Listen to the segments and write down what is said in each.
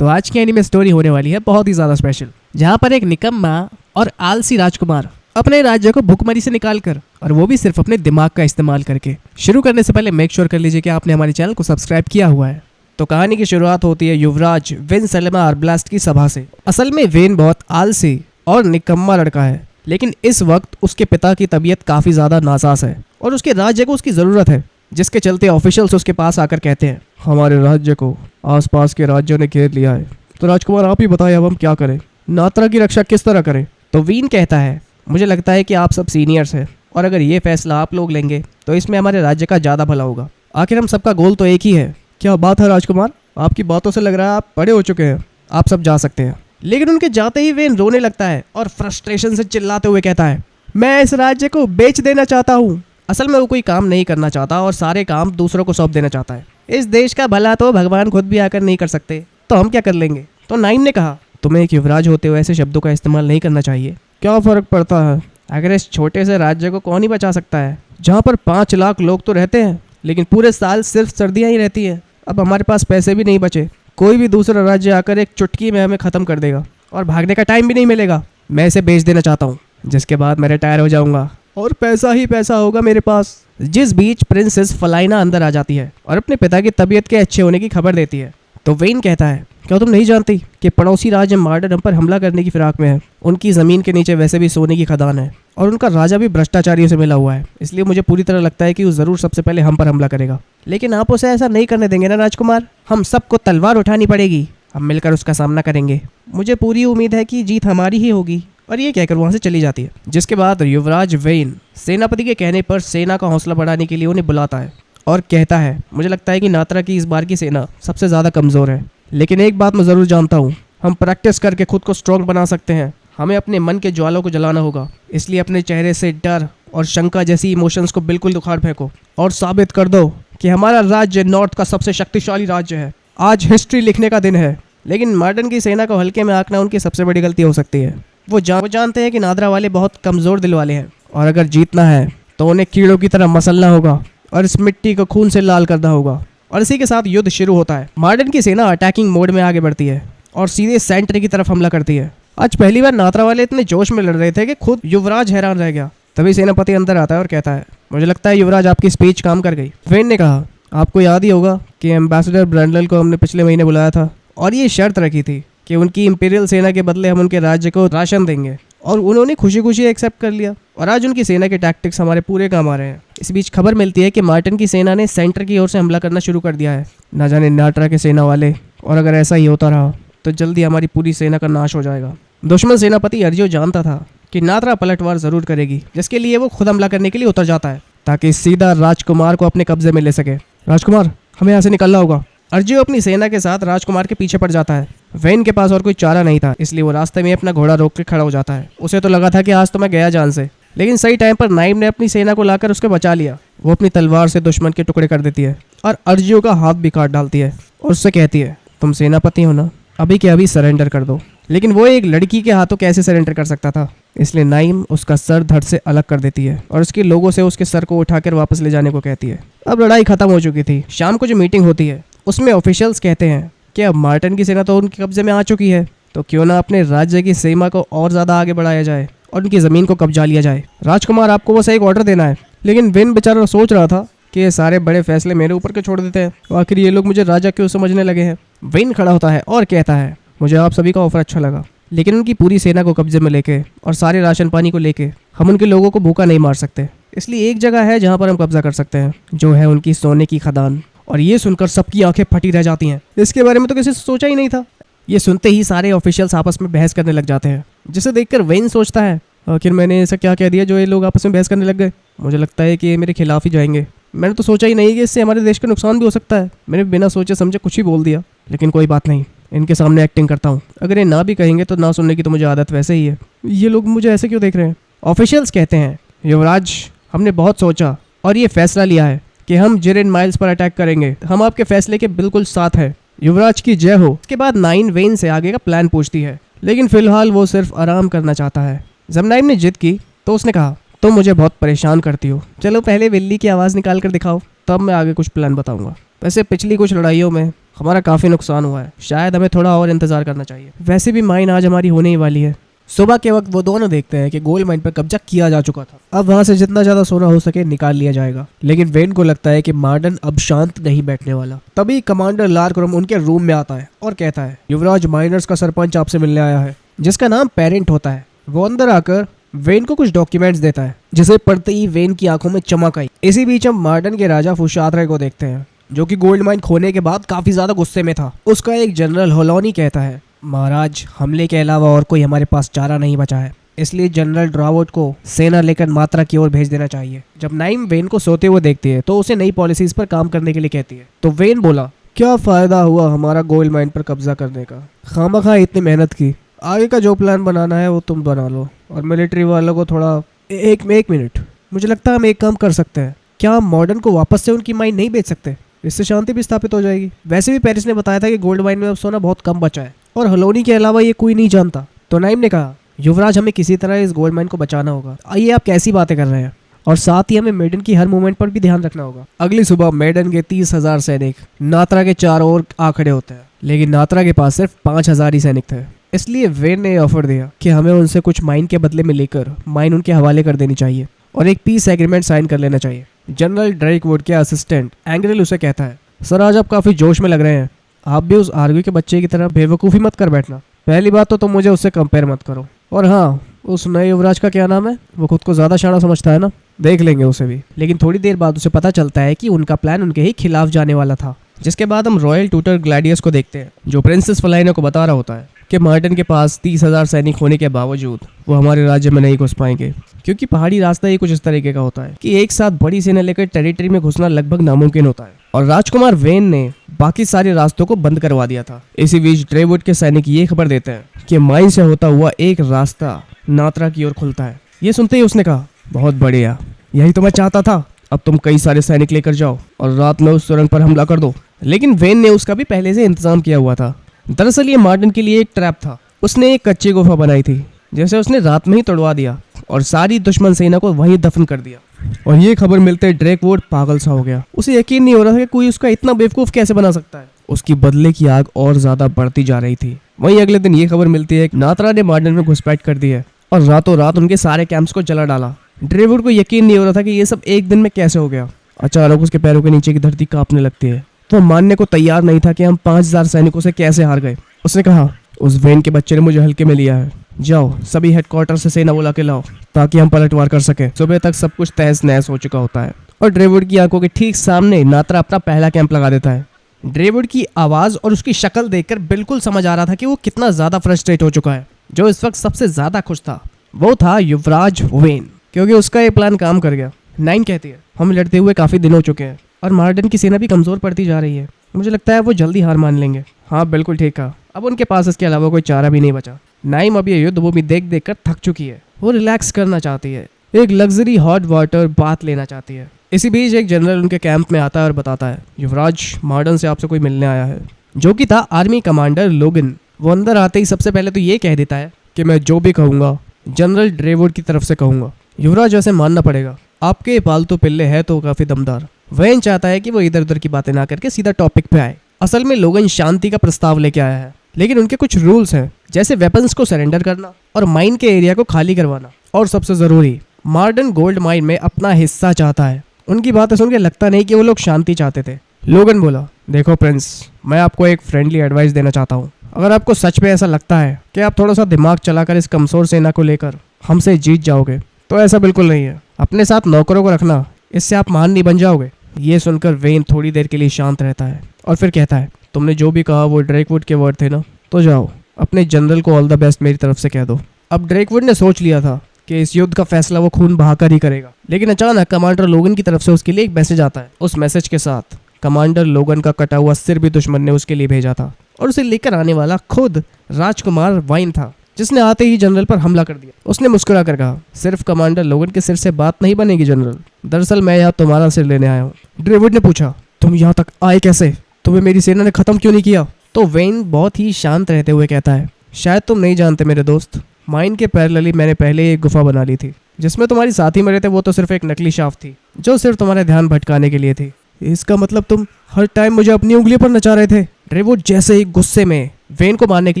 तो आज की एनीमे स्टोरी होने वाली है बहुत ही ज्यादा स्पेशल, जहाँ पर एक निकम्मा और आलसी राजकुमार अपने राज्य को भूखमरी से निकालकर, और वो भी सिर्फ अपने दिमाग का इस्तेमाल करके। शुरू करने से पहले मेक श्योर कर लीजिए कि आपने हमारे चैनल को सब्सक्राइब किया हुआ है। तो कहानी की शुरुआत होती है युवराज वेन सेलेमा आर्ब्लास्ट की सभा से। असल में वेन बहुत आलसी और निकम्मा लड़का है, लेकिन इस वक्त उसके पिता की तबीयत काफी ज्यादा नासाज है और उसके राज्य को उसकी जरूरत है, जिसके चलते ऑफिशियल्स उसके पास आकर कहते हैं हमारे राज्य को आसपास के राज्यों ने घेर लिया है, तो राजकुमार आप ही बताएं अब हम क्या करें, नात्रा की रक्षा किस तरह करें। तो वीन कहता है मुझे लगता है कि आप सब सीनियर्स हैं और अगर ये फैसला आप लोग लेंगे तो इसमें हमारे राज्य का ज़्यादा भला होगा। आखिर हम सबका गोल तो एक ही है। क्या बात है राजकुमार, आपकी बातों से लग रहा है आप बड़े हो चुके हैं, आप सब जा सकते हैं। लेकिन उनके जाते ही वेन रोने लगता है और फ्रस्ट्रेशन से चिल्लाते हुए कहता है मैं इस राज्य को बेच देना चाहता हूँ। असल में वो कोई काम नहीं करना चाहता और सारे काम दूसरों को सौंप देना चाहता है। इस देश का भला तो भगवान खुद भी आकर नहीं कर सकते, तो हम क्या कर लेंगे। तो नाइम ने कहा तुम्हें एक युवराज होते हुए ऐसे शब्दों का इस्तेमाल नहीं करना चाहिए। क्या फर्क पड़ता है, अगर इस छोटे से राज्य को कौन ही बचा सकता है, जहाँ पर 5 लाख लोग तो रहते हैं लेकिन पूरे साल सिर्फ सर्दियाँ ही रहती है। अब हमारे पास पैसे भी नहीं बचे, कोई भी दूसरा राज्य आकर एक चुटकी में हमें ख़त्म कर देगा और भागने का टाइम भी नहीं मिलेगा। मैं इसे बेच देना चाहता हूँ, जिसके बाद मैं रिटायर हो जाऊँगा और पैसा ही पैसा होगा मेरे पास। जिस बीच प्रिंसेस फलाइना अंदर आ जाती है और अपने पिता की तबीयत के अच्छे होने की खबर देती है। तो वेन कहता है क्या तुम नहीं जानती कि पड़ोसी राज्य मार्डन हम पर हमला करने की फिराक में है। उनकी ज़मीन के नीचे वैसे भी सोने की खदान है और उनका राजा भी भ्रष्टाचारियों से मिला हुआ है, इसलिए मुझे पूरी तरह लगता है कि वो ज़रूर सबसे पहले हम पर हमला करेगा। लेकिन आप उसे ऐसा नहीं करने देंगे ना राजकुमार, हम सबको तलवार उठानी पड़ेगी, हम मिलकर उसका सामना करेंगे। मुझे पूरी उम्मीद है कि जीत हमारी ही होगी। और ये कहकर वहाँ से चली जाती है। जिसके बाद युवराज वेन सेनापति के कहने पर सेना का हौसला बढ़ाने के लिए उन्हें बुलाता है और कहता है मुझे लगता है कि नात्रा की इस बार की सेना सबसे ज़्यादा कमज़ोर है, लेकिन एक बात मैं ज़रूर जानता हूँ, हम प्रैक्टिस करके खुद को स्ट्रॉन्ग बना सकते हैं। हमें अपने मन के ज्वालों को जलाना होगा, इसलिए अपने चेहरे से डर और शंका जैसी इमोशंस को बिल्कुल उखाड़ फेंको और साबित कर दो कि हमारा राज्य नॉर्थ का सबसे शक्तिशाली राज्य है। आज हिस्ट्री लिखने का दिन है। लेकिन मार्डन की सेना को हल्के में आंकना उनकी सबसे बड़ी गलती हो सकती है। वो जानते हैं कि नादरा वाले बहुत कमज़ोर दिल वाले हैं और अगर जीतना है तो उन्हें कीड़ों की तरह मसलना होगा और इस मिट्टी को खून से लाल करना होगा। और इसी के साथ युद्ध शुरू होता है। मार्डन की सेना अटैकिंग मोड में आगे बढ़ती है और सीधे सेंटर की तरफ हमला करती है। आज पहली बार नात्रा वाले इतने जोश में लड़ रहे थे कि खुद युवराज हैरान रह गया। तभी सेनापति अंदर आता है और कहता है मुझे लगता है युवराज आपकी स्पीच काम कर गई। वेन ने कहा आपको याद ही होगा कि एम्बेसडर ब्रैंडल को हमने पिछले महीने बुलाया था और ये शर्त रखी थी कि उनकी इंपीरियल सेना के बदले हम उनके राज्य को राशन देंगे, और उन्होंने खुशी खुशी एक्सेप्ट कर लिया और आज उनकी सेना के टैक्टिक्स हमारे पूरे काम आ रहे हैं। इस बीच खबर मिलती है कि मार्टिन की सेना ने सेंटर की ओर से हमला करना शुरू कर दिया है, ना जाने नात्रा के सेना वाले, और अगर ऐसा ही होता रहा तो जल्दी हमारी पूरी सेना का नाश हो जाएगा। दुश्मन सेनापति अर्जियो जानता था कि नात्रा पलटवार जरूर करेगी, जिसके लिए वो खुद हमला करने के लिए उतर जाता है ताकि सीधा राजकुमार को अपने कब्जे में ले सके। राजकुमार हमें यहाँ से निकलना होगा। अर्जियो अपनी सेना के साथ राजकुमार के पीछे पड़ जाता है। वेन के पास और कोई चारा नहीं था, इसलिए वो रास्ते में अपना घोड़ा रोक के खड़ा हो जाता है। उसे तो लगा था कि आज तो मैं गया जान से, लेकिन सही टाइम पर नाइम ने अपनी सेना को लाकर उसके बचा लिया। वो अपनी तलवार से दुश्मन के टुकड़े कर देती है और अर्जियो का हाथ भी काट डालती है और उससे कहती है तुम सेनापति हो ना, अभी के अभी सरेंडर कर दो। लेकिन वो एक लड़की के हाथों कैसे सरेंडर कर सकता था, इसलिए नाइम उसका सर धड़ से अलग कर देती है और उसके लोगों से उसके सर को उठाकर वापस ले जाने को कहती है। अब लड़ाई खत्म हो चुकी थी। शाम को जो मीटिंग होती है उसमें ऑफिशियल्स कहते हैं कि अब मार्टिन की सेना तो उनके कब्जे में आ चुकी है, तो क्यों ना अपने राज्य की सीमा को और ज़्यादा आगे बढ़ाया जाए और उनकी ज़मीन को कब्जा लिया जाए। राजकुमार आपको बस एक ऑर्डर देना है। लेकिन वेन बेचारा सोच रहा था कि ये सारे बड़े फैसले मेरे ऊपर क्यों छोड़ देते हैं, आखिर ये लोग मुझे राजा क्यों समझने लगे हैं। वेन खड़ा होता है और कहता है मुझे आप सभी का ऑफर अच्छा लगा, लेकिन उनकी पूरी सेना को कब्जे में लेके और सारे राशन पानी को लेके हम उनके लोगों को भूखा नहीं मार सकते। इसलिए एक जगह है जहाँ पर हम कब्जा कर सकते हैं, जो है उनकी सोने की खदान। और ये सुनकर सबकी आंखें फटी रह जाती हैं। इसके बारे में तो किसी सोचा ही नहीं था। ये सुनते ही सारे ऑफिशियल्स आपस में बहस करने लग जाते हैं, जिसे देखकर वेन सोचता है आखिर मैंने ऐसा क्या कह दिया जो ये लोग आपस में बहस करने लग गए। मुझे लगता है कि ये मेरे खिलाफ ही जाएंगे। मैंने तो सोचा ही नहीं कि इससे हमारे देश का नुकसान भी हो सकता है। मैंने बिना सोचे समझे कुछ ही बोल दिया, लेकिन कोई बात नहीं, इनके सामने एक्टिंग करता हूँ। अगर ये ना भी कहेंगे तो ना सुनने की तो मुझे आदत वैसे ही है। ये लोग मुझे ऐसे क्यों देख रहे हैं। ऑफिशियल्स कहते हैं युवराज हमने बहुत सोचा और ये फैसला लिया है कि हम जिरेन माइल्स पर अटैक करेंगे। हम आपके फैसले के बिल्कुल साथ हैं। युवराज की जय हो। इसके बाद नाइन वेन से आगे का प्लान पूछती है, लेकिन फिलहाल वो सिर्फ आराम करना चाहता है। जब नाइम ने जिद की तो उसने कहा तुम मुझे बहुत परेशान करती हो। चलो पहले बिल्ली की आवाज़ निकाल कर दिखाओ, तब मैं आगे कुछ प्लान बताऊंगा। वैसे पिछली कुछ लड़ाइयों में हमारा काफ़ी नुकसान हुआ है, शायद हमें थोड़ा और इंतज़ार करना चाहिए। वैसे भी माइन आज हमारी होने ही वाली है। सुबह के वक्त वो दोनों देखते हैं कि गोल्ड माइन पर कब्जा किया जा चुका था। अब वहां से जितना ज्यादा सोना हो सके निकाल लिया जाएगा। लेकिन वेन को लगता है कि मार्डन अब शांत नहीं बैठने वाला। तभी कमांडर लार्करम उनके रूम में आता है और कहता है, युवराज माइनर्स का सरपंच आपसे मिलने आया है, जिसका नाम पेरेंट होता है। वो अंदर आकर वेन को कुछ डॉक्यूमेंट्स देता है, जिसे पढ़ते ही वेन की आंखों में चमक आई। इसी बीच हम मार्डन के राजा फुशात्रे को देखते हैं, जो कि गोल्ड माइन खोने के बाद काफी ज्यादा गुस्से में था। उसका एक जनरल होलोनी कहता है, महाराज हमले के अलावा और कोई हमारे पास चारा नहीं बचा है, इसलिए जनरल ड्रावोट को सेना लेकर मात्रा की ओर भेज देना चाहिए। जब नाइम वेन को सोते हुए देखती है तो उसे नई पॉलिसीज पर काम करने के लिए कहती है। तो वेन बोला, क्या फायदा हुआ हमारा गोल्ड माइन पर कब्जा करने का, खामखा इतनी मेहनत की। आगे का जो प्लान बनाना है वो तुम बना लो, और मिलिट्री वालों को थोड़ा एक मिनट, मुझे लगता है हम एक काम कर सकते हैं। क्या हम मॉडर्न को वापस से उनकी माइन नहीं बेच सकते? इससे शांति भी स्थापित हो जाएगी। वैसे भी पेरिस ने बताया था कि गोल्ड माइन में अब सोना बहुत कम बचा है और हलोनी के अलावा ये कोई नहीं जानता। तो नाइम ने कहा, युवराज हमें किसी तरह इस गोल्ड माइन को बचाना होगा। आइए आप कैसी बातें कर रहे हैं, और साथ ही हमें मेडन की हर मूवमेंट पर भी ध्यान रखना होगा। अगली सुबह मेडन के 30,000 सैनिक नात्रा के चारों ओर आ खड़े होते हैं, लेकिन नात्रा के पास सिर्फ 5,000 ही सैनिक थे। इसलिए वेन ने ऑफर दिया कि हमें उनसे कुछ माइन के बदले में लेकर माइन उनके हवाले कर देनी चाहिए और एक पीस एग्रीमेंट साइन कर लेना चाहिए। जनरल ड्रेकवुड के असिस्टेंट एंग्रेल उसे कहता है, सर आज आप काफी जोश में लग रहे हैं, आप भी उस आर्मी के बच्चे की तरह बेवकूफ़ी मत कर बैठना। पहली बात तो तुम मुझे उससे कंपेयर मत करो, और हाँ उस नए युवराज का क्या नाम है, वो खुद को ज़्यादा शाना समझता है ना, देख लेंगे उसे भी। लेकिन थोड़ी देर बाद उसे पता चलता है कि उनका प्लान उनके ही खिलाफ जाने वाला था। जिसके बाद हम रॉयल ट्यूटर ग्लैडियस को देखते हैं, जो प्रिंसेस फलाइना को बता रहा होता है कि मार्टिन के पास 30,000 सैनिक होने के बावजूद वो हमारे राज्य में नहीं घुस पाएंगे, क्योंकि पहाड़ी रास्ता ही कुछ इस तरीके का होता है कि एक साथ बड़ी सेना लेकर टेरिटरी में घुसना लगभग नामुमकिन होता है। और राजकुमार वेन ने बाकी सारे रास्तों को बंद करवा दिया था। इसी बीच ड्रेवुड के सैनिक ये खबर देते हैं कि माइन से होता हुआ एक रास्ता नात्रा की ओर खुलता है। ये सुनते ही उसने कहा, बहुत बढ़िया, यही तो मैं चाहता था। अब तुम कई सारे सैनिक लेकर जाओ और रात में उस सुरंग पर हमला कर दो। लेकिन वेन ने उसका भी पहले से इंतजाम किया हुआ था। दरअसल ये मार्टिन के लिए एक ट्रैप था। उसने एक कच्ची गुफा बनाई थी, जैसे उसने रात में ही तोड़वा दिया और सारी दुश्मन सेना को वहीं दफन कर दिया। और ये खबर मिलते ड्रेकवुड पागल सा हो गया। उसे यकीन नहीं हो रहा था कि कोई उसका इतना बेवकूफ कैसे बना सकता है। उसकी बदले की आग और ज्यादा बढ़ती जा रही थी। वहीं अगले दिन ये खबर मिलती है कि नात्रा ने मार्टिन में घुसपैठ कर दी है और रातों रात उनके सारे कैंप्स को जला डाला। ड्रेवुड को यकीन नहीं हो रहा था कि ये सब एक दिन में कैसे हो गया। अचानक उसके पैरों के नीचे की धरती कांपने लगती है। तो मानने को तैयार नहीं था कि हम 5,000 सैनिकों से कैसे हार गए। उसने कहा, उस वेन के बच्चे ने मुझे हल्के में लिया है, जाओ सभी हेडक्वार्टर से सेना बुला के लाओ ताकि हम पलटवार कर सके। सुबह तक सब कुछ तहस नहस हो चुका होता है और ड्रेवुड की आंखों के ठीक सामने नात्रा अपना पहला कैंप लगा देता है। ड्रेवुड की आवाज और उसकी शक्ल देखकर बिल्कुल समझ आ रहा था कि वो कितना ज्यादा फ्रस्ट्रेट हो चुका है। जो इस वक्त सबसे ज्यादा खुश था वो था युवराज वेन, क्योंकि उसका ये प्लान काम कर गया। नाइन कहती है, हम लड़ते हुए काफी दिन हो चुके हैं और मार्टिन की सेना भी कमजोर पड़ती जा रही है। मुझे लगता है वो जल्दी हार मान लेंगे। हाँ बिल्कुल ठीक कहा, अब उनके पास इसके अलावा कोई चारा भी नहीं बचा। नाइम अब ये युद्ध भूमि देख देख कर थक चुकी है। वो रिलैक्स करना चाहती है, एक लग्जरी हॉट वाटर बाथ लेना चाहती है। इसी बीच एक जनरल उनके कैंप में आता है और बताता है, युवराज मार्डन से आपसे कोई मिलने आया है, जो कि था आर्मी कमांडर लोगन। वो अंदर आते ही सबसे पहले तो ये कह देता है कि मैं जो भी कहूँगा जनरल ड्रेवुड की तरफ से कहूँगा। युवराज वैसे मानना पड़ेगा, आपके पालतू पिल्ले है तो काफी दमदार। वेन चाहता है कि वो इधर उधर की बातें ना करके सीधा टॉपिक पे आए। असल में लोगन शांति का प्रस्ताव लेके आया है, लेकिन उनके कुछ रूल्स हैं, जैसे वेपन्स को सरेंडर करना और माइन के एरिया को खाली करवाना, और सबसे जरूरी मार्डन गोल्ड माइन में अपना हिस्सा चाहता है। उनकी बातें सुनकर लगता नहीं कि वो लोग शांति चाहते थे। लोगन बोला, देखो प्रिंस, मैं आपको एक फ्रेंडली एडवाइस देना चाहता हूँ। अगर आपको सच में ऐसा लगता है कि आप थोड़ा सा दिमाग चलाकर इस कमजोर सेना को लेकर हमसे जीत जाओगे, तो ऐसा बिल्कुल नहीं है। अपने साथ नौकरों को रखना, इससे आप महान नहीं बन जाओगे। ये सुनकर वेन थोड़ी देर के लिए शांत रहता है और फिर कहता है, तुमने जो भी कहा वो ड्रेकवुड के वर्ड थे ना, तो जाओ अपने जनरल को ऑल द बेस्ट मेरी तरफ से कह दो। अब ड्रेकवुड ने सोच लिया था कि इस युद्ध का फैसला वो खून बहाकर ही करेगा, लेकिन अचानक कमांडर लोगन की तरफ से उसके लिए एक मैसेज आता है। उस मैसेज के साथ कमांडर लोगन का कटा हुआ सिर भी दुश्मन ने उसके लिए भेजा था, और उसे लेकर आने वाला खुद राजकुमार वाइन था, जिसने आते ही जनरल पर हमला कर दिया। उसने मुस्कुरा कर कहा, सिर्फ कमांडर लोगन के सिर से बात नहीं बनेगी जनरल, दरअसल मैं यहाँ तुम्हारा सिर लेने आया हूँ। ड्रेवुड ने पूछा, तुम यहाँ तक आए कैसे? तुम्हें मेरी सेना ने खत्म क्यों नहीं किया? तो वेन बहुत ही शांत रहते हुए कहता है, शायद तुम नहीं जानते मेरे दोस्त, माइन के पैरेलली मैंने पहले ही एक गुफा बना ली थी, जिसमें तुम्हारी साथी मरे थे वो तो सिर्फ एक नकली शाफ थी जो सिर्फ तुम्हारा ध्यान भटकाने के लिए थी। इसका मतलब तुम हर टाइम मुझे अपनी उंगलियों पर नचा रहे थे। ड्रेवो जैसे ही गुस्से में वेन को मारने के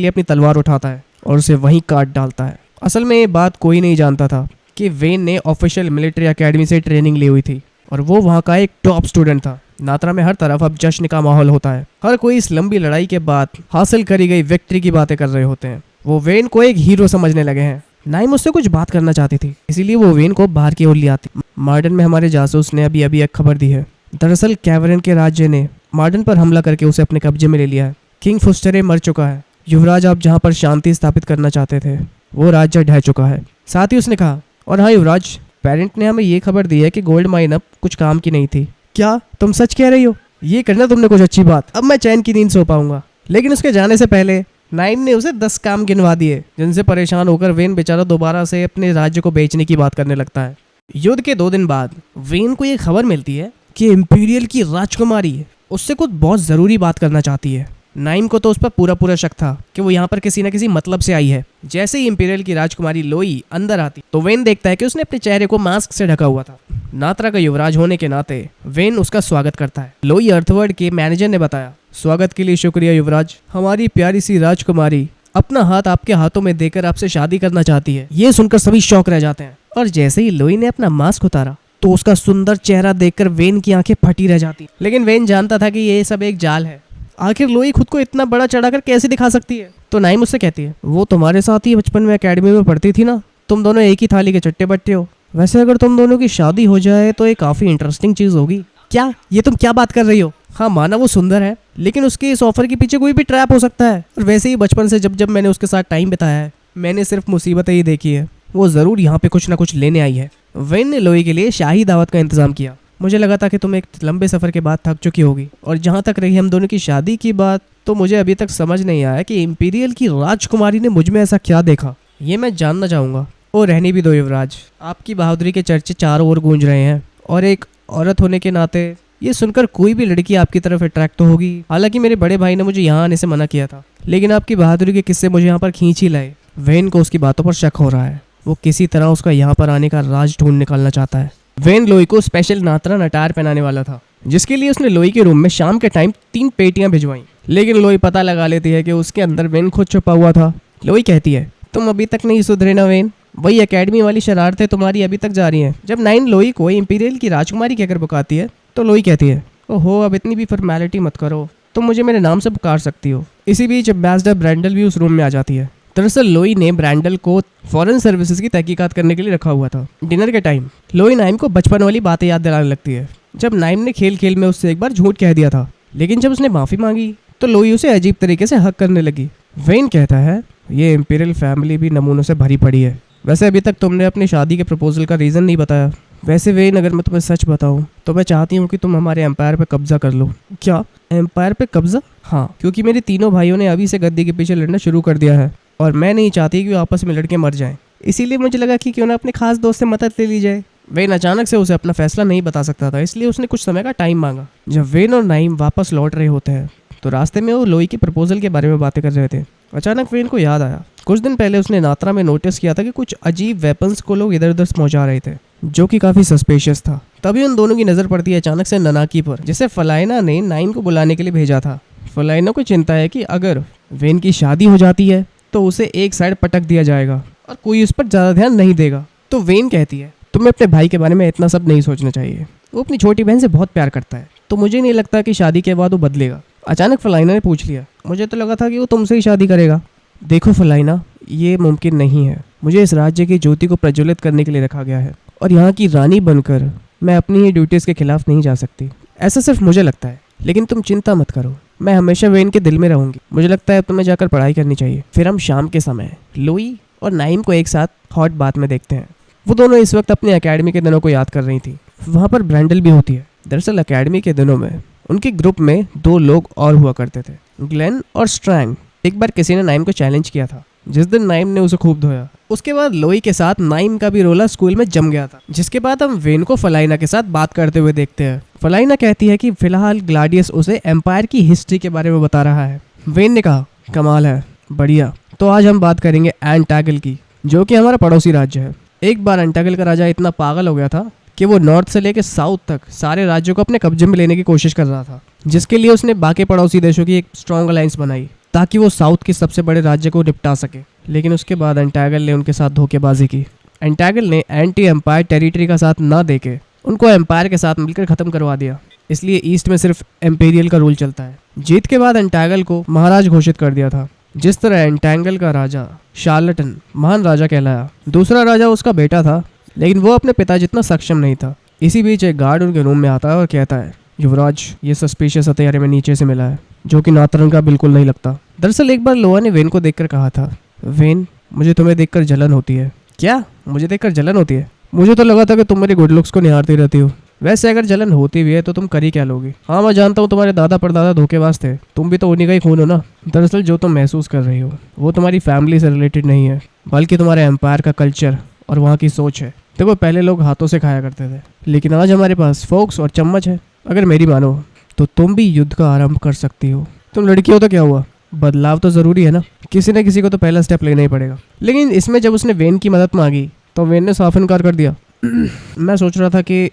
लिए अपनी तलवार उठाता है और उसे वहीं काट डालता है। असल में ये बात कोई नहीं जानता था कि वेन ने ऑफिशियल मिलिट्री एकेडमी से ट्रेनिंग ली हुई थी और वो वहाँ का एक टॉप स्टूडेंट था। नात्रा में हर तरफ अब जश्न का माहौल होता है। हर कोई इस लंबी लड़ाई के बाद हासिल करी गई विक्ट्री की बातें कर रहे होते हैं। वो वेन को एक हीरो समझने लगे हैं। नाइम उससे कुछ बात करना चाहती थी, इसीलिए वो वेन को बाहर की ओर ले आती। मार्डन में हमारे जासूस ने अभी एक खबर दी है। दरअसल कैवरन के राज्य ने मार्डन पर हमला करके उसे अपने कब्जे में ले लिया है। किंग फुस्टरे मर चुका है। युवराज आप जहाँ पर शांति स्थापित करना चाहते थे वो राज्य ढह चुका है। साथ ही उसने कहा, और हाँ युवराज, पेरेंट ने हमें ये खबर दी है कि गोल्ड माइन अब कुछ काम की नहीं थी। क्या तुम सच कह रही हो? ये करना तुमने कुछ अच्छी बात। अब मैं चैन की नींद सो पाऊंगा। लेकिन उसके जाने से पहले नाइन ने उसे 10 काम गिनवा दिए, जिनसे परेशान होकर वेन बेचारा दोबारा से अपने राज्य को बेचने की बात करने लगता है। युद्ध के 2 दिन बाद वेन को ये खबर मिलती है कि इंपीरियल की राजकुमारी उससे कुछ बहुत जरूरी बात करना चाहती है। नाइम को तो उस पर पूरा शक था कि वो यहाँ पर किसी न किसी मतलब से आई है। जैसे ही इंपीरियल की राजकुमारी लोई अंदर आती तो वेन देखता है कि उसने अपने चेहरे को मास्क से ढका हुआ था। नात्रा का युवराज होने के नाते वेन उसका स्वागत करता है। लोई अर्थवर्ड के मैनेजर ने बताया, स्वागत के लिए शुक्रिया युवराज। हमारी प्यारी सी राजकुमारी अपना हाथ आपके हाथों में देकर आपसे शादी करना चाहती है। ये सुनकर सभी शौक रह जाते हैं और जैसे ही लोई ने अपना मास्क उतारा तो उसका सुंदर चेहरा देखकर वेन की आंखें फटी रह जाती। लेकिन वेन जानता था कि ये सब एक जाल है। आखिर लोई खुद को इतना बड़ा चढ़ाकर कैसे दिखा सकती है? तो नाइम उससे कहती है, वो तुम्हारे साथ ही बचपन में एकेडमी में पढ़ती थी ना, तुम दोनों एक ही थाली के चट्टे बट्टे हो। वैसे अगर तुम दोनों की शादी हो जाए तो ये काफी इंटरेस्टिंग चीज होगी। क्या ये तुम क्या बात कर रही हो? हाँ माना वो सुंदर है, लेकिन उसके इस ऑफर के पीछे कोई भी ट्रैप हो सकता है। और वैसे ही बचपन से जब मैंने उसके साथ टाइम बिताया है, मैंने सिर्फ मुसीबतें ही देखी है। वो जरूर यहाँ पे कुछ ना कुछ लेने आई है। वेन ने लोई के लिए शाही दावत का इंतजाम किया। मुझे लगा था कि तुम एक लंबे सफर के बाद थक चुकी होगी। और जहाँ तक रही हम दोनों की शादी की बात, तो मुझे अभी तक समझ नहीं आया कि इंपीरियल की राजकुमारी ने मुझ में ऐसा क्या देखा। ये मैं जानना चाहूँगा। और रहने भी दो युवराज, आपकी बहादुरी के चर्चे चारों ओर गूंज रहे हैं और एक औरत होने के नाते ये सुनकर कोई भी लड़की आपकी तरफ अट्रैक्ट तो होगी। हालांकि मेरे बड़े भाई ने मुझे यहाँ आने से मना किया था, लेकिन आपकी बहादुरी के किस्से मुझे यहाँ पर खींच ही लाए। वेन को उसकी बातों पर शक हो रहा है। वो किसी तरह उसका यहाँ पर आने का राज ढूंढ निकालना चाहता है। वेन लोई को स्पेशल नात्रा नटार पहनाने वाला था, जिसके लिए उसने लोई के रूम में शाम के टाइम 3 पेटियां भिजवाई। लेकिन लोई पता लगा लेती है कि उसके अंदर वेन खुद छुपा हुआ था। लोई कहती है, तुम अभी तक नहीं सुधरे ना वेन, वही एकेडमी वाली शरारतें तुम्हारी अभी तक जारी हैं। जब नाइन लोई को इंपीरियल की राजकुमारी कहकर पुकारती है तो लोई कहती है, ओहो अब इतनी भी फॉर्मेलिटी मत करो, तुम मुझे मेरे नाम से पुकार सकती हो। इसी बीच एम्बेसडर ब्रैंडल भी उस रूम में आ जाती है। दरअसल लोई ने ब्रैंडल को फॉरेन सर्विसेज की तहकीकात करने के लिए रखा हुआ था। डिनर के टाइम लोई नाइम को बचपन वाली बातें याद दिलाने लगती है, जब नाइम ने खेल खेल में उससे एक बार झूठ कह दिया था। लेकिन जब उसने माफी मांगी तो लोई उसे अजीब तरीके से हक करने लगी। वेन कहता है, ये इंपीरियल फैमिली भी नमूनों से भरी पड़ी है। वैसे अभी तक तुमने अपनी शादी के प्रपोजल का रीज़न नहीं बताया। वैसे वेन, अगर मैं तुम्हें सच बताऊं तो मैं चाहती हूँ कि तुम हमारे एम्पायर पे कब्जा कर लो। क्या एम्पायर पे कब्जा? हाँ, क्योंकि मेरे तीनों भाइयों ने अभी से गद्दी के पीछे लड़ना शुरू कर दिया है और मैं नहीं चाहती कि वो आपस में लड़के मर जाएं। इसीलिए मुझे लगा कि क्यों ना अपने खास दोस्त से मदद ले ली जाए। वेन अचानक से उसे अपना फैसला नहीं बता सकता था, इसलिए उसने कुछ समय का टाइम मांगा। जब वेन और नाइम वापस लौट रहे होते हैं तो रास्ते में वो लोई के प्रपोजल के बारे में बातें कर रहे थे। अचानक वेन को याद आया, कुछ दिन पहले उसने नात्रा में नोटिस किया था कि कुछ अजीब वेपन्स को लोग इधर उधर पहुंचा रहे थे, जो कि काफी सस्पिशियस था। तभी उन दोनों की नजर पड़ती है अचानक से ननाकी पर, जिसे फलाइना ने नाइम को बुलाने के लिए भेजा था। फलाइना को चिंता है कि अगर वेन की शादी हो जाती है तो उसे एक साइड पटक दिया जाएगा और कोई उस पर ज्यादा ध्यान नहीं देगा। तो वेन कहती है, तुम्हें अपने भाई के बारे में इतना सब नहीं सोचना चाहिए। वो अपनी छोटी बहन से बहुत प्यार करता है, तो मुझे नहीं लगता कि शादी के बाद वो बदलेगा। अचानक फलाइना ने पूछ लिया, मुझे तो लगा था कि वो तुमसे ही शादी करेगा। देखो फलाइना, ये मुमकिन नहीं है। मुझे इस राज्य की ज्योति को प्रज्वलित करने के लिए रखा गया है और यहाँ की रानी बनकर मैं अपनी ही ड्यूटीज के खिलाफ नहीं जा सकती। ऐसा सिर्फ मुझे लगता है, लेकिन तुम चिंता मत करो, मैं हमेशा वेन के दिल में रहूंगी। मुझे लगता है तुम्हें जाकर पढ़ाई करनी चाहिए। फिर हम शाम के समय लोई और नाइम को एक साथ हॉट बात में देखते हैं। वो दोनों इस वक्त अपनी एकेडमी के दिनों को याद कर रही थी। वहाँ पर ब्रैंडल भी होती है। दरअसल एकेडमी के दिनों में उनके ग्रुप में 2 लोग और हुआ करते थे, ग्लेन और स्ट्रैंग। एक बार किसी ने नाइम को चैलेंज किया था, जिस दिन नाइम ने उसे खूब धोया। उसके बाद लोई के साथ नाइम का भी रोला स्कूल में जम गया था। जिसके बाद हम वेन को फलाइना के साथ बात करते हुए देखते हैं। फलाइना कहती है कि फिलहाल ग्लाडियस उसे एम्पायर की हिस्ट्री के बारे में बता रहा है। वेन ने कहा, कमाल है, बढ़िया। तो आज हम बात करेंगे एन टैगल की। जो कि हमारा पड़ोसी राज्य है। एक बार एंटागल का राजा इतना पागल हो गया था कि वो नॉर्थ से लेकर साउथ तक सारे राज्यों को अपने कब्जे में लेने की कोशिश कर रहा था, जिसके लिए उसने बाकी पड़ोसी देशों की एक स्ट्रॉन्ग अलायंस बनाई ताकि वो साउथ के सबसे बड़े राज्य को निपटा सके। लेकिन उसके बाद एंटागल ने उनके साथ धोखेबाजी की। एंटागल ने एंटी एम्पायर टेरिटरी का साथ ना देके उनको एम्पायर के साथ मिलकर खत्म करवा दिया। इसलिए ईस्ट में सिर्फ एम्पेरियल का रूल चलता है। जीत के बाद एंटागल को महाराज घोषित कर दिया था। जिस तरह एंटांगल का राजा शार्लटन महान राजा कहलाया, दूसरा राजा उसका बेटा था, लेकिन वो अपने पिता जितना सक्षम नहीं था। इसी बीच एक गार्ड उनके रूम में आता है और कहता है, युवराज, ये सस्पिशियस हथियार में नीचे से मिला है, जो कि नातरंग का बिल्कुल नहीं लगता। दरअसल एक बार लोआ ने वेन को देखकर कहा था, वेन, मुझे तुम्हें देखकर जलन होती है। क्या? मुझे देखकर जलन होती है? मुझे तो लगा था कि तुम मेरे गुड लुक्स को निहारती रहती हो। वैसे अगर जलन होती भी है तो तुम करी क्या लोगी? हाँ, मैं जानता हूँ तुम्हारे दादा परदादा धोखेबाज थे, तुम भी तो उन्हीं का ही खून हो ना। दरअसल जो तुम महसूस कर रही हो वो तुम्हारी फैमिली से रिलेटेड नहीं है, बल्कि तुम्हारे एम्पायर का कल्चर और वहाँ की सोच है। देखो, पहले लोग हाथों से खाया करते थे, लेकिन आज हमारे पास फोक्स और चम्मच है। अगर मेरी मानो तो तुम भी युद्ध का आरंभ कर सकती हो। तुम लड़की हो तो क्या हुआ, बदलाव तो ज़रूरी है ना, किसी न किसी को तो पहला स्टेप लेना ही पड़ेगा। लेकिन इसमें जब उसने वेन की मदद मांगी तो वेन ने साफ इनकार कर दिया। मैं सोच रहा था कि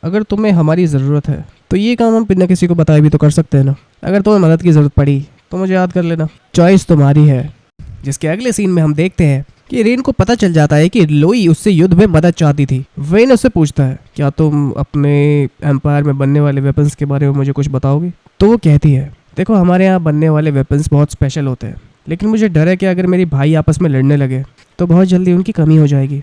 अगर तुम्हें हमारी ज़रूरत है तो ये काम हम बिना किसी को बताए भी तो कर सकते हैं ना। अगर तुम्हें मदद की ज़रूरत पड़ी तो मुझे याद कर लेना, चॉइस तुम्हारी है। जिसके अगले सीन में हम देखते हैं कि रेन को पता चल जाता है कि लोई उससे युद्ध में मदद चाहती थी। वेन उससे पूछता है, क्या तुम अपने एम्पायर में बनने वाले वेपन्स के बारे में मुझे कुछ बताओगी? तो वो कहती है, देखो, हमारे यहाँ बनने वाले वेपन्स बहुत स्पेशल होते हैं, लेकिन मुझे डर है कि अगर मेरे भाई आपस में लड़ने लगे तो बहुत जल्दी उनकी कमी हो जाएगी।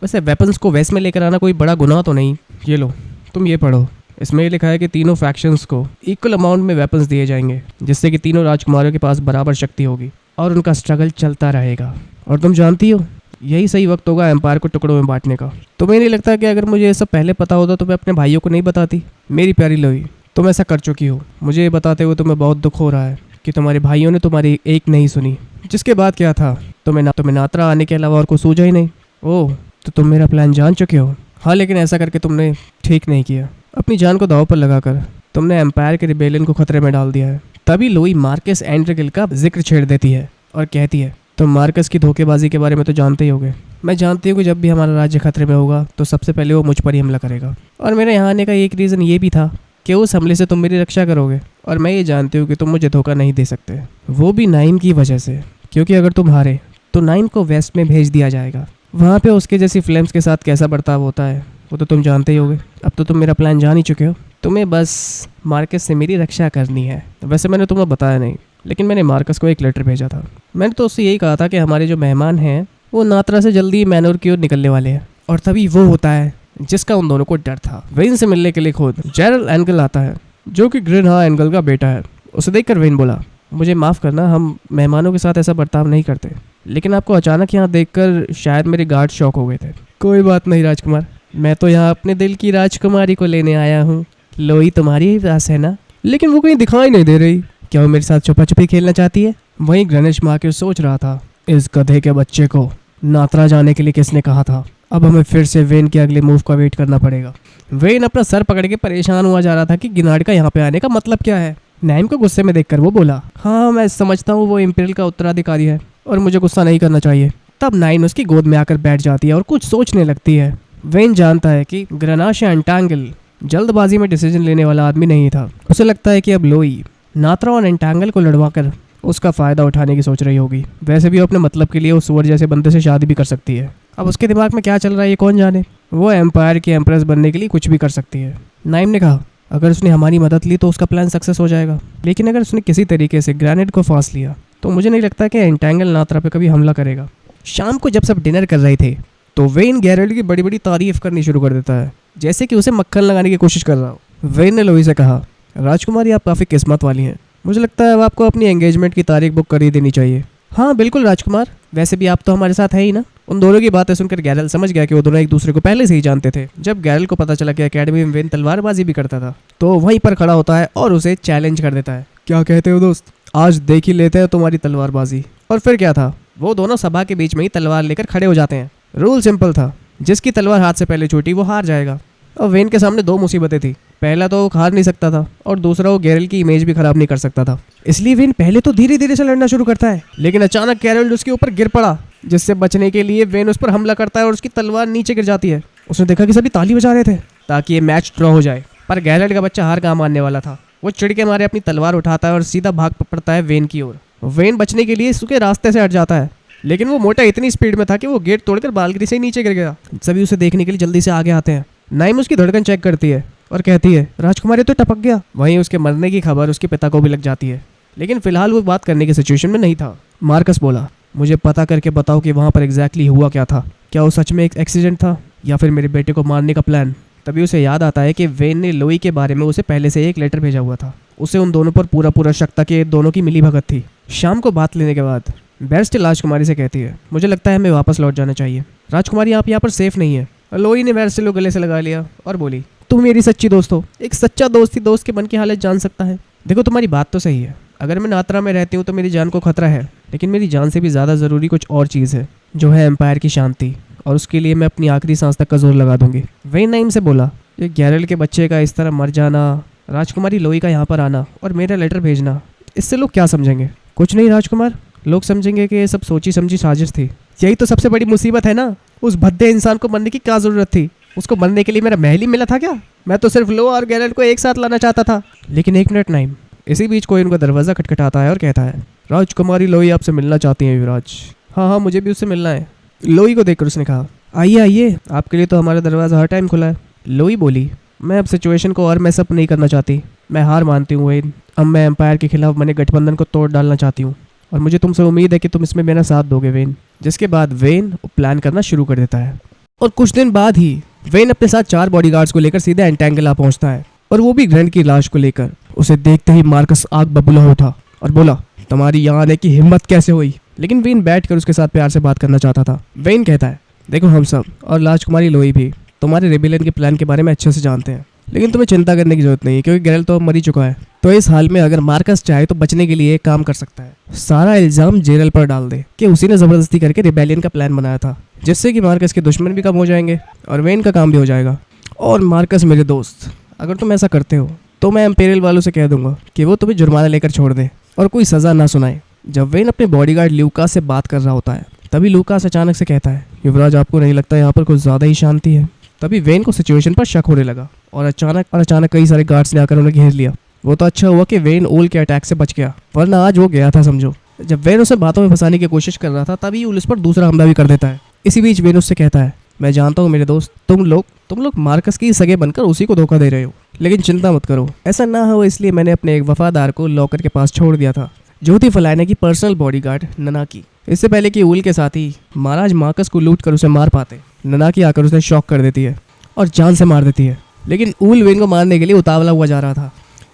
वैसे वेपन्स को वेस्ट में लेकर आना कोई बड़ा गुनाह तो नहीं। ये लो, तुम ये पढ़ो। इसमें ये लिखा है कि तीनों फैक्शंस को इक्वल अमाउंट में वेपन्स दिए जाएंगे, जिससे कि तीनों राजकुमारों के पास बराबर शक्ति होगी और उनका स्ट्रगल चलता रहेगा। और तुम जानती हो, यही सही वक्त होगा एम्पायर को टुकड़ों में बांटने का। तुम्हें नहीं लगता कि अगर मुझे ये सब पहले पता होता तो मैं अपने भाइयों को नहीं बताती? मेरी प्यारी लोई, तुम ऐसा कर चुकी हो। मुझे ये बताते हुए तुम्हें बहुत दुख हो रहा है कि तुम्हारे भाइयों ने तुम्हारी एक नहीं सुनी। जिसके बाद क्या था, तुम्हें नात्रा आने के अलावा और कुछ सूझा ही नहीं। ओह, तो तुम मेरा प्लान जान चुके हो। हाँ, लेकिन ऐसा करके तुमने ठीक नहीं किया। अपनी जान को दांव पर लगाकर तुमने एम्पायर के रिबेलियन को खतरे में डाल दिया है। तभी लोई मार्कस एंड्रिगल का जिक्र छेड़ देती है और कहती है, तुम मार्कस की धोखेबाजी के बारे में तो जानते ही होगे। मैं जानती हूँ कि जब भी हमारा राज्य खतरे में होगा तो सबसे पहले वो मुझ पर ही हमला करेगा। और मेरे यहाँ आने का एक रीज़न ये भी था कि उस हमले से तुम मेरी रक्षा करोगे। और मैं ये जानती हूँ कि तुम मुझे धोखा नहीं दे सकते, वो भी नाइम की वजह से। क्योंकि अगर तुम हारे तो नाइम को वेस्ट में भेज दिया जाएगा। वहाँ पे उसके जैसी फ्लेम्स के साथ कैसा बर्ताव होता है वो तो तुम जानते ही होगे। अब तो तुम मेरा प्लान जान ही चुके हो। तुम्हें बस मार्कस से मेरी रक्षा करनी है। वैसे मैंने तुम्हें बताया नहीं, लेकिन मैंने मार्कस को एक लेटर भेजा था। मैंने तो उससे यही कहा था कि हमारे जो मेहमान हैं वो नात्रा से जल्दी मैनोर की ओर निकलने वाले हैं। और तभी वो होता है जिसका उन दोनों को डर था। वेन से मिलने के लिए खुद जेरल एंगल आता है, जो कि ग्रेनहा एंगल का बेटा है। उसे देखकर वेन बोला, मुझे माफ़ करना, हम मेहमानों के साथ ऐसा बर्ताव नहीं करते, लेकिन आपको अचानक यहाँ देखकर शायद मेरे गार्ड शॉक हो गए थे। कोई बात नहीं राजकुमार, मैं तो यहाँ अपने दिल की राजकुमारी को लेने आया हूँ। लोई तुम्हारी ही पास है ना? लेकिन वो कहीं दिखाई नहीं दे रही। क्या वो मेरे साथ छुपा छुपी खेलना चाहती है? वहीं ग्रेनिश मार्केट सोच रहा था, इस गधे के बच्चे को नात्रा जाने के लिए किसने कहा था? अब हमें फिर से वेन के अगले मूव का वेट करना पड़ेगा। वेन अपना सर पकड़ के परेशान हुआ जा रहा था कि गिनार्ड का यहाँ पे आने का मतलब क्या है। नाइम को गुस्से में देखकर वो बोला, हाँ, मैं समझता हूँ वो इम्पीरियल का उत्तराधिकारी है और मुझे गुस्सा नहीं करना चाहिए। तब नाइन उसकी गोद में आकर बैठ जाती है और कुछ सोचने लगती है। वेन जानता है कि ग्रेनाश एंटांगल जल्दबाजी में डिसीजन लेने वाला आदमी नहीं था। उसे लगता है कि अब लोई नात्रा और एंटांगल को लड़वाकर उसका फ़ायदा उठाने की सोच रही होगी। वैसे भी वो अपने मतलब के लिए उस सुअर जैसे बंदे से शादी भी कर सकती है। अब उसके दिमाग में क्या चल रहा है ये कौन जाने। वो एम्पायर की एम्प्रेस बनने के लिए कुछ भी कर सकती है। नाइम ने कहा, अगर उसने हमारी मदद ली तो उसका प्लान सक्सेस हो जाएगा, लेकिन अगर उसने किसी तरीके से ग्रेनेड को फांस लिया तो मुझे नहीं लगता कि एंटांगल नात्रा पे कभी हमला करेगा। शाम को जब सब डिनर कर रहे थे तो वेन गैरल्ड की बड़ी बड़ी तारीफ करनी शुरू कर देता है, जैसे कि उसे मक्खन लगाने की कोशिश कर रहा हो। वेन ने लोई से कहा, राजकुमारी, आप काफ़ी किस्मत वाली हैं। मुझे लगता है अब आपको अपनी एंगेजमेंट की तारीख बुक कर ही देनी चाहिए। हाँ बिल्कुल राजकुमार, वैसे भी आप तो हमारे साथ है ही ना। उन दोनों की बातें सुनकर गैरल समझ गया कि वो दोनों एक दूसरे को पहले से ही जानते थे। जब गैरल को पता चला कि एकेडमी में वेन तलवारबाजी भी करता था तो वहीं पर खड़ा होता है और उसे चैलेंज कर देता है, क्या कहते हो दोस्त, आज देख ही लेते हैं तुम्हारी तलवारबाजी। और फिर क्या था, वो दोनों सभा के बीच में ही तलवार लेकर खड़े हो जाते हैं। रूल सिंपल था, जिसकी तलवार हाथ से पहले छूटी वो हार जाएगा। और वेन के सामने दो मुसीबतें थी, पहला तो वो हार नहीं सकता था और दूसरा वो गैरल की इमेज भी खराब नहीं कर सकता था। इसलिए वेन पहले तो धीरे धीरे से लड़ना शुरू करता है, लेकिन अचानक गैरल उसके ऊपर गिर पड़ा जिससे बचने के लिए वेन उस पर हमला करता है और उसकी तलवार नीचे गिर जाती है। उसने देखा कि सभी ताली बजा रहे थे ताकि ये मैच ड्रॉ हो जाए, पर गैरेल्ट का बच्चा हार कहाँ मानने वाला था। वो चिढ़ के मारे अपनी तलवार उठाता है और सीधा भाग पड़ता है वेन की ओर। वेन बचने के लिए उसके रास्ते से हट जाता है, लेकिन वो मोटा इतनी स्पीड में था कि वो गेट तोड़कर बालकनी से ही नीचे गिर गया। सभी उसे देखने के लिए जल्दी से आगे आते हैं। नाइम उसकी धड़कन चेक करती है और कहती है राजकुमारी तो टपक गया। वहीं उसके मरने की खबर उसके पिता को भी लग जाती है, लेकिन फिलहाल वो बात करने की सिचुएशन में नहीं था। मार्कस बोला, मुझे पता करके बताओ कि वहाँ पर एग्जैक्टली हुआ क्या था। क्या वो सच में एक एक्सीडेंट था या फिर मेरे बेटे को मारने का प्लान। तभी उसे याद आता है कि वेन ने लोई के बारे में उसे पहले से एक लेटर भेजा हुआ था। उसे उन दोनों पर पूरा शक था कि दोनों की मिली भगत थी। शाम को बात लेने के बाद बेरस्टिल राजकुमारी से कहती है, मुझे लगता है हमें वापस लौट जाना चाहिए। राजकुमारी, आप यहाँ पर सेफ नहीं है। लोई ने बेरस्टिल को गले से लगा लिया और बोली, तुम मेरी सच्ची दोस्त हो। एक सच्चा दोस्त ही दोस्त के मन की हालत जान सकता है। देखो, तुम्हारी बात तो सही है। अगर मैं नात्रा में रहती हूँ तो मेरी जान को खतरा है, लेकिन मेरी जान से भी ज़्यादा ज़रूरी कुछ और चीज़ है, जो है एम्पायर की शांति, और उसके लिए मैं अपनी आखिरी सांस तक का जोर लगा दूंगी। वेन नाइम से बोला, ये गैरेल्ट के बच्चे का इस तरह मर जाना, राजकुमारी लोई का यहाँ पर आना और मेरा लेटर भेजना, इससे लोग क्या समझेंगे? कुछ नहीं राजकुमार, लोग समझेंगे कि ये सब सोची समझी साजिश थी। यही तो सबसे बड़ी मुसीबत है ना। उस भद्दे इंसान को मरने की क्या ज़रूरत थी? उसको मरने के लिए मेरा महल ही मिला था क्या? मैं तो सिर्फ लो और गैरेल्ट को एक साथ लाना चाहता था। लेकिन एक मिनट नाइम। इसी बीच कोई उनका दरवाज़ा खटखटाता है और कहता है, राजकुमारी लोई आपसे मिलना चाहती हैं युवराज। हाँ, मुझे भी उससे मिलना है। लोई को देखकर उसने कहा, आइए आइए, आपके लिए तो हमारा दरवाज़ा हर टाइम खुला है। लोई बोली, मैं अब सिचुएशन को और मैस अप नहीं करना चाहती। मैं हार मानती हूँ वेन। अब मैं एम्पायर के खिलाफ बने गठबंधन को तोड़ डालना चाहती हूँ और मुझे तुमसे उम्मीद है कि तुम इसमें मेरा साथ दोगे वेन। जिसके बाद वेन प्लान करना शुरू कर देता है और कुछ दिन बाद ही वेन अपने साथ 4 बॉडीगार्ड्स को लेकर सीधे एंटेंगला पहुंचता है, और वो भी ग्रैंड की लाश को लेकर। उसे देखते ही मार्कस आग बबूला उठा और बोला, तुम्हारी यहाँ आने की हिम्मत कैसे हुई? लेकिन वेन बैठकर उसके साथ प्यार से बात करना चाहता था। वेन कहता है, देखो, हम सब और राजकुमारी लोई भी तुम्हारे रेबेलियन के प्लान के बारे में अच्छे से जानते हैं, लेकिन तुम्हें चिंता करने की जरूरत नहीं है, क्योंकि गैरेल्ट तो मर ही चुका है। तो इस हाल में अगर मार्कस चाहे तो बचने के लिए एक काम कर सकता है, सारा इल्जाम जेरल पर डाल दे कि उसी ने जबरदस्ती करके रिबेलियन का प्लान बनाया था, जिससे कि मार्कस के दुश्मन भी कम हो जाएंगे और वेन का काम भी हो जाएगा। और मार्कस मेरे दोस्त, अगर तुम ऐसा करते हो तो मैं एम्पेरियल वालों से कह दूंगा कि वो तुम्हें जुर्माना लेकर छोड़ दे और कोई सज़ा ना सुनाए। जब वेन अपने बॉडीगार्ड लूकास से बात कर रहा होता है, तभी लूकास अचानक से कहता है, युवराज, आपको नहीं लगता यहाँ पर कुछ ज़्यादा ही शांति है? तभी वेन को सिचुएशन पर शक होने लगा और अचानक कई सारे गार्ड्स ने आकर उन्हें घेर लिया। वो तो अच्छा हुआ कि वेन ओल के अटैक से बच गया, वरना आज वो गया था समझो। जब वेन उसे बातों में फंसाने की कोशिश कर रहा था, तभी ओल उस पर दूसरा हमला भी कर देता है। इसी बीच वेन उससे कहता है, मैं जानता हूँ मेरे दोस्त, तुम लोग मार्कस की सगे बनकर उसी को धोखा दे रहे हो, लेकिन चिंता मत करो, ऐसा ना हो इसलिए मैंने अपने एक वफादार को लॉकर के पास छोड़ दिया था, जो थी फलाने की पर्सनल बॉडीगार्ड ननाकी। इससे पहले कि ओल के साथी महाराज मार्कस को लूट कर उसे मार पाते, ननाकी आकर उसे शॉक कर देती है और जान से मार देती है। लेकिन ओल वेन को मारने के लिए उतावला हुआ जा रहा था,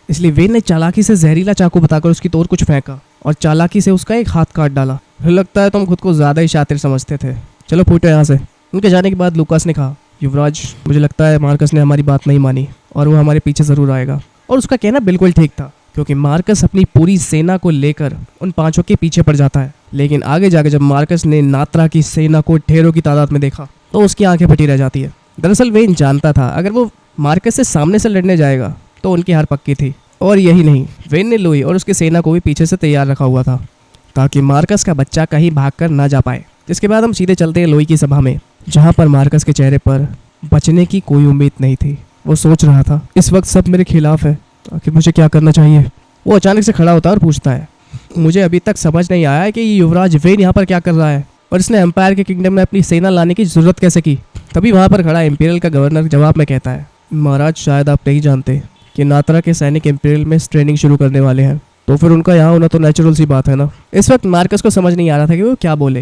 इसलिए वेन ने चालाकी से जहरीला चाकू बताकर उसकी तोर कुछ फेंका और चालाकी से उसका एक हाथ काट डाला। लगता है तुम खुद को ज़्यादा ही शातिर समझते थे, चलो फूटो यहाँ से। उनके जाने के बाद लूकास ने कहा, युवराज, मुझे लगता है मार्कस ने हमारी बात नहीं मानी और वो हमारे पीछे ज़रूर आएगा। और उसका कहना बिल्कुल ठीक था, क्योंकि मार्कस अपनी पूरी सेना को लेकर उन 5 के पीछे पड़ जाता है। लेकिन आगे जाकर जब मार्कस ने नात्रा की सेना को ढेरों की तादाद में देखा, तो उसकी आंखें फटी रह जाती है। दरअसल वेन जानता था अगर वो मार्कस से सामने से लड़ने जाएगा तो उनकी हार पक्की थी। और यही नहीं, वेन ने लोई और उसकी सेना को भी पीछे से तैयार रखा हुआ था, ताकि मार्कस का बच्चा कहीं भागकर ना जा पाए। जिसके बाद हम सीधे चलते हैं लोई की सभा में, जहाँ पर मार्कस के चेहरे पर बचने की कोई उम्मीद नहीं थी। वो सोच रहा था, इस वक्त सब मेरे खिलाफ है, आखिर मुझे क्या करना चाहिए। वो अचानक से खड़ा होता है और पूछता है, मुझे अभी तक समझ नहीं आया है कि युवराज वेन यहाँ पर क्या कर रहा है और इसने एम्पायर के किंगडम में अपनी सेना लाने की जरूरत कैसे की। तभी वहाँ पर खड़ा इम्पीरियल का गवर्नर जवाब में कहता है, महाराज, शायद आप नहीं जानते कि नात्रा के सैनिक इम्पीरियल में ट्रेनिंग शुरू करने वाले हैं, तो फिर उनका यहाँ होना तो नेचुरल सी बात है ना। इस वक्त मार्कस को समझ नहीं आ रहा था कि वो क्या बोले।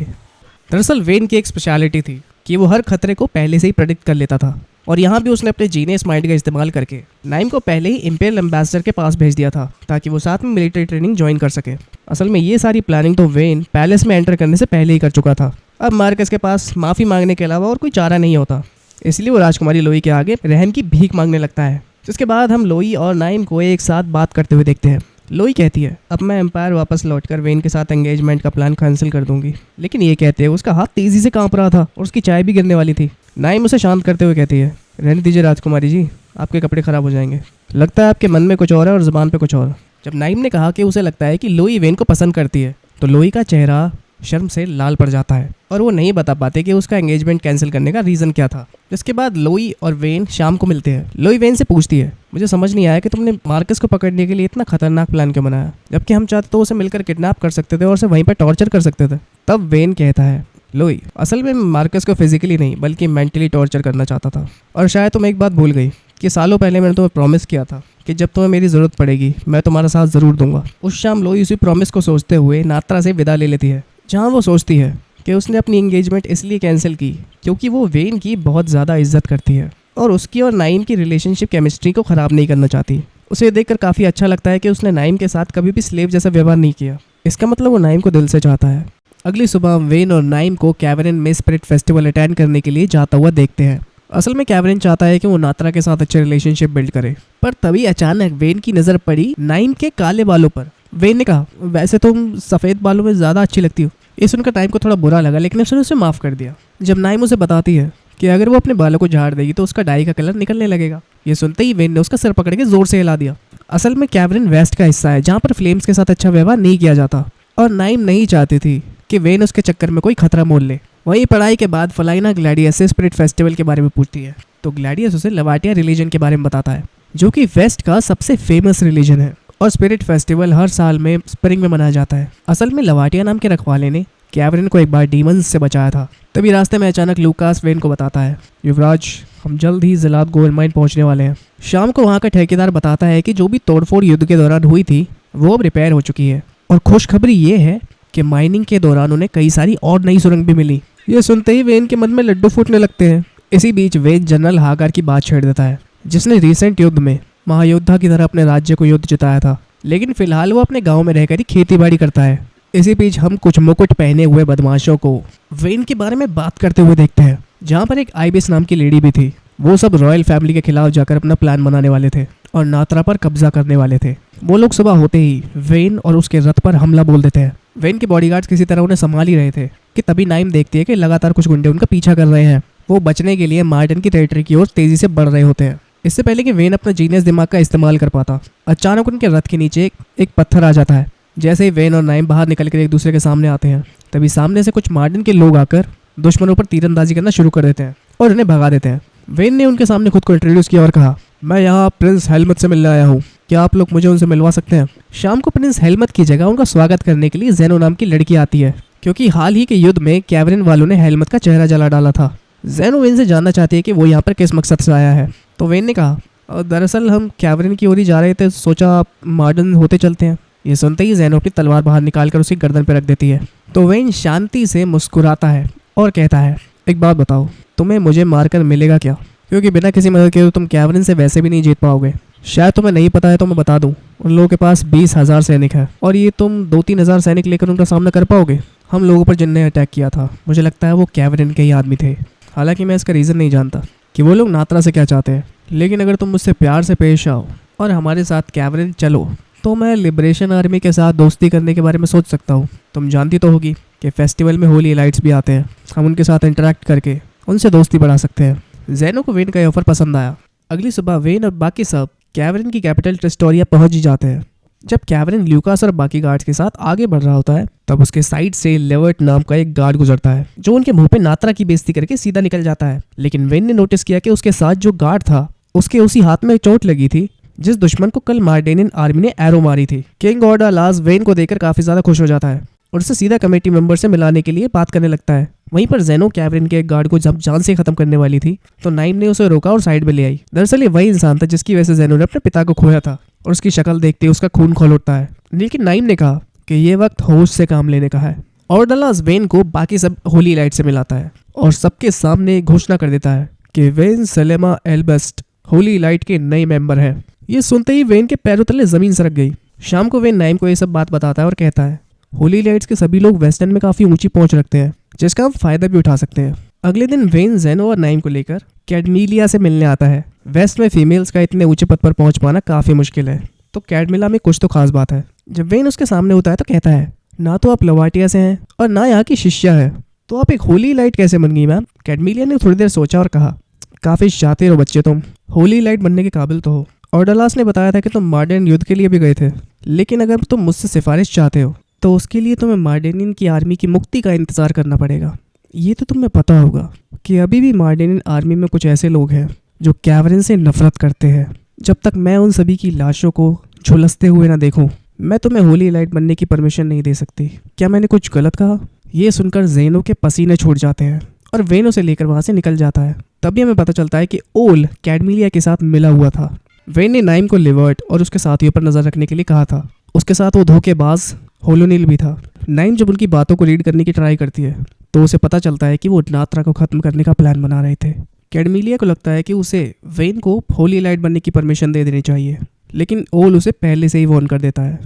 दरअसल वेन की एक स्पेशलिटी थी कि वो हर खतरे को पहले से ही प्रेडिक्ट कर लेता था, और यहाँ भी उसने अपने जीनियस माइंड का इस्तेमाल करके नाइम को पहले ही इम्पीरियल एम्बेसडर के पास भेज दिया था, ताकि वो साथ में मिलिट्री ट्रेनिंग ज्वाइन कर सके। असल में ये सारी प्लानिंग तो वेन पैलेस में एंटर करने से पहले ही कर चुका था। अब मार्कस के पास माफ़ी मांगने के अलावा और कोई चारा नहीं होता, इसलिए वो राजकुमारी लोई के आगे रहम की भीख मांगने लगता है। जिसके बाद हम लोई और नाइम को एक साथ बात करते हुए देखते हैं। लोई कहती है, अब मैं एम्पायर वापस लौटकर वेन के साथ एंगेजमेंट का प्लान कैंसिल कर दूंगी। लेकिन ये कहते हैं उसका हाथ तेजी से कांप रहा था और उसकी चाय भी गिरने वाली थी। नाइम उसे शांत करते हुए कहती है, रहने दीजिए राजकुमारी जी, आपके कपड़े खराब हो जाएंगे। लगता है आपके मन में कुछ और है और ज़ुबान पे कुछ और। जब नाइम ने कहा कि उसे लगता है कि लोई वेन को पसंद करती है, तो लोई का चेहरा शर्म से लाल पड़ जाता है। और वो नहीं बता पाते कि उसका एंगेजमेंट कैंसिल करने का रीज़न क्या था। इसके बाद लोई और वेन शाम को मिलते हैं। लोई वेन से पूछती है, मुझे समझ नहीं आया कि तुमने मार्कस को पकड़ने के लिए इतना खतरनाक प्लान क्यों बनाया, जबकि हम चाहते तो उसे मिलकर किडनैप कर सकते थे और उसे वहीं पर टॉर्चर कर सकते थे। तब वेन कहता है, लोई असल में मार्कस को फिजिकली नहीं बल्कि मेंटली टॉर्चर करना चाहता था। और शायद तुम एक बात भूल गई कि सालों पहले मैंने तुम्हें प्रॉमिस किया था कि जब तुम्हें मेरी ज़रूरत पड़ेगी मैं तुम्हारा साथ ज़रूर दूंगा। उस शाम लोई उसी प्रॉमिस को सोचते हुए नात्रा से विदा ले लेती है, जहाँ वो सोचती है कि उसने अपनी एंगेजमेंट इसलिए कैंसिल की क्योंकि वो वेन की बहुत ज़्यादा इज्जत करती है और उसकी और नाइम की रिलेशनशिप केमिस्ट्री को ख़राब नहीं करना चाहती। उसे देखकर काफ़ी अच्छा लगता है कि उसने नाइम के साथ कभी भी स्लेव जैसा व्यवहार नहीं किया। इसका मतलब वो नाइम को दिल से चाहता है। अगली सुबह वेन और नाइम को कैवरिन में स्पिरिट फेस्टिवल अटेंड करने के लिए जाता हुआ देखते हैं। असल में कैवरिन चाहता है कि वो नात्रा के साथ अच्छे रिलेशनशिप बिल्ड करे, पर तभी अचानक वेन की नज़र पड़ी नाइम के काले बालों पर। वेन ने कहा, वैसे तुम सफ़ेद बालों में ज़्यादा अच्छी लगती हो। ये सुनकर नाइम को थोड़ा बुरा लगा, लेकिन उसने उसे माफ़ कर दिया। जब नाइम उसे बताती है कि अगर वो अपने बालों को झाड़ देगी तो उसका डाई का कलर निकलने लगेगा, ये सुनते ही वेन ने उसका सिर पकड़ के जोर से हिला दिया। असल में कैवरिन वेस्ट का हिस्सा है जहाँ पर फ्लेम्स के साथ अच्छा व्यवहार नहीं किया जाता, और नाइम नहीं चाहती थी कि वेन उसके चक्कर में कोई खतरा मोल ले। वहीं पढ़ाई के बाद फलाइना ग्लैडियस से स्पिरिट फेस्टिवल के बारे में पूछती है, तो ग्लैडियस उसे लवाटिया रिलीजन के बारे में बताता है, जो कि वेस्ट का सबसे फेमस रिलीजन है और स्पिरिट फेस्टिवल हर साल में स्प्रिंग में मनाया जाता है। असल में लवाटिया नाम के रखवाले ने कैवरिन को एक बार डीमंस से बचाया था। तभी रास्ते में अचानक लूकास वेन को बताता है, युवराज हम जल्द ही ज़लात गोल्ड माइन पहुंचने वाले हैं। शाम को वहाँ का ठेकेदार बताता है कि जो भी तोड़फोड़ युद्ध के दौरान हुई थी वो अब रिपेयर हो चुकी है, और खुशखबरी ये है कि माइनिंग के दौरान उन्हें कई सारी और नई सुरंग भी मिली। ये सुनते ही वेन के मन में लड्डू फूटने लगते हैं। इसी बीच वेन जनरल हागर की बात छेड़ देता है, जिसने रिसेंट युद्ध में महायोद्धा की तरह अपने राज्य को युद्ध जिताया था, लेकिन फिलहाल वो अपने गांव में रहकर ही खेती बाड़ी करता है। इसी बीच हम कुछ मुकुट पहने हुए बदमाशों को वेन के बारे में बात करते हुए देखते हैं, जहाँ पर एक आइबिस नाम की लेडी भी थी। वो सब रॉयल फैमिली के खिलाफ जाकर अपना प्लान बनाने वाले थे और नात्रा पर कब्जा करने वाले थे। वो लोग सुबह होते ही वेन और उसके रथ पर हमला बोल देते हैं। वेन के बॉडीगार्ड्स किसी तरह उन्हें संभाल ही रहे थे कि तभी नाइम देखती है कि लगातार कुछ गुंडे उनका पीछा कर रहे हैं। वो बचने के लिए मार्टिन की टेरिटरी की ओर तेजी से बढ़ रहे होते हैं। इससे पहले कि वेन अपना जीनियस दिमाग का इस्तेमाल कर पाता, अचानक उनके रथ के नीचे एक पत्थर आ जाता है। जैसे ही वेन और नाइम बाहर निकलकर एक दूसरे के सामने आते हैं, तभी सामने से कुछ मार्टिन के लोग आकर दुश्मनों पर तीरंदाजी करना शुरू कर देते हैं और उन्हें भगा देते हैं। वेन ने उनके सामने खुद को इंट्रोड्यूस किया और कहा, मैं यहाँ प्रिंस हेलमत से मिलने आया हूँ, क्या आप लोग मुझे उनसे मिलवा सकते हैं। शाम को प्रिंस हेलमत की जगह उनका स्वागत करने के लिए जेनो नाम की लड़की आती है, क्योंकि हाल ही के युद्ध में कैवरिन वालों ने हेलमत का चेहरा जला डाला था। जेनो वेन से जानना चाहती है कि वो यहाँ पर किस मकसद से आया है। तो वेन ने कहा, दरअसल हम कैवरिन की ओर ही जा रहे थे, सोचा आप मॉडर्न होते चलते हैं। ये सुनते ही जेनो अपनी तलवार बाहर निकालकर उसकी गर्दन पर रख देती है। तो वेन शांति से मुस्कुराता है और कहता है, एक बात बताओ, तुम्हें मुझे मारकर मिलेगा क्या, क्योंकि बिना किसी मदद के तुम कैवरिन से वैसे भी नहीं जीत पाओगे। शायद तुम्हें नहीं पता है तो मैं बता दूं, उन लोगों के पास 20,000 सैनिक है और ये तुम 2-3 हज़ार सैनिक लेकर उनका सामना कर पाओगे। हम लोगों पर जिनने अटैक किया था, मुझे लगता है वो कैवरिन के ही आदमी थे। हालांकि मैं इसका रीज़न नहीं जानता कि वो लोग नात्रा से क्या चाहते हैं, लेकिन अगर तुम मुझसे प्यार से पेश आओ और हमारे साथ कैवरिन चलो तो मैं लिबरेशन आर्मी के साथ दोस्ती करने के बारे में सोच सकता हूँ। तुम जानती तो होगी कि फेस्टिवल में होली लाइट्स भी आते हैं, हम उनके साथ इंटरेक्ट करके उनसे दोस्ती बढ़ा सकते हैं। जेनो को वेन का ये ऑफर पसंद आया। अगली सुबह वेन और बाकी सब कैवरिन की कैपिटल ट्रिस्टोरिया पहुंच ही जाते हैं। जब कैवरिन ल्यूकास और बाकी गार्ड्स के साथ आगे बढ़ रहा होता है, तब उसके साइड से लेवर्ट नाम का एक गार्ड गुजरता है, जो उनके मुंह पे नात्रा की बेइज्जती करके सीधा निकल जाता है। लेकिन वेन ने नोटिस किया कि उसके साथ जो गार्ड था उसके उसी हाथ में चोट लगी थी जिस दुश्मन को कल मार्डेनियन आर्मी ने एरो मारी थी। किंग ऑर्डालास वेन को देखकर काफी ज्यादा खुश हो जाता है और उससे सीधा कमेटी मेंबर से मिलाने के लिए बात करने लगता है। वहीं पर जेनो कैवरिन के एक गार्ड को जब जान से खत्म करने वाली थी तो नाइम ने उसे रोका और साइड में ले आई। दरअसल ये वही इंसान था जिसकी वजह से जेनो ने अपने पिता को खोया था और उसकी शक्ल देखते ही उसका खून खौल उठता है। लेकिन नाइम ने कहा कि ये वक्त होश से काम लेने का है। ऑर्डालास वेन को बाकी सब होली लाइट से मिलाता है और सबके सामने घोषणा कर देता है कि वेन सेलेमा एल्बस्ट होली लाइट के नए मेंबर है। ये सुनते ही वेन के पैरों तले जमीन सरक गई। शाम को वेन नाइम को ये सब बात बताता है और कहता है, होली लाइट्स के सभी लोग वेस्टर्न में काफी ऊंची पहुंच रखते हैं, जिसका हम फायदा भी उठा सकते हैं। अगले दिन वेन जेनो और नाइम को लेकर कैडमिलिया से मिलने आता है। वेस्ट में फीमेल्स का इतने ऊंचे पद पर पहुंच पाना काफी मुश्किल है, तो कैडमिला में कुछ तो खास बात है। जब वेन उसके सामने होता है तो कहता है, ना तो आप लवाटिया से हैं और ना यहाँ की शिष्या है, तो आप एक होली लाइट कैसे बन गई मैम। कैडमिलिया ने थोड़ी देर सोचा और कहा, काफी शातिर हो बच्चे तुम, होली लाइट बनने के काबिल तो हो। ऑर्डालास ने बताया था कि तुम मार्डेन युद्ध के लिए भी गए थे, लेकिन अगर तुम मुझसे सिफारिश चाहते हो तो उसके लिए तुम्हें मार्डेनियन की आर्मी की मुक्ति का इंतजार करना पड़ेगा। ये तो तुम्हें पता होगा कि अभी भी मार्डेनियन आर्मी में कुछ ऐसे लोग हैं जो कैवरन से नफरत करते हैं। जब तक मैं उन सभी की लाशों को झुलसते हुए ना देखूं, मैं तुम्हें होली लाइट बनने की परमिशन नहीं दे सकती। क्या मैंने कुछ गलत कहा? ये सुनकर जेनो के पसीने छूट जाते हैं और वेन उसे लेकर वहां से निकल जाता है। तभी हमें पता चलता है कि ओल कैडमिलिया के साथ मिला हुआ था। वेन ने नाइम को लिवर्ट और उसके साथियों पर नजर रखने के लिए कहा था। उसके साथ वो धोखेबाज होलोनील भी था। नाइम जब उनकी बातों को रीड करने की ट्राई करती है तो उसे पता चलता है कि वो नात्रा को खत्म करने का प्लान बना रहे थे। कैडमिलिया को लगता है कि उसे वेन को होली लाइट बनने की परमिशन दे देनी चाहिए, लेकिन ओल उसे पहले से ही वार्न कर देता है।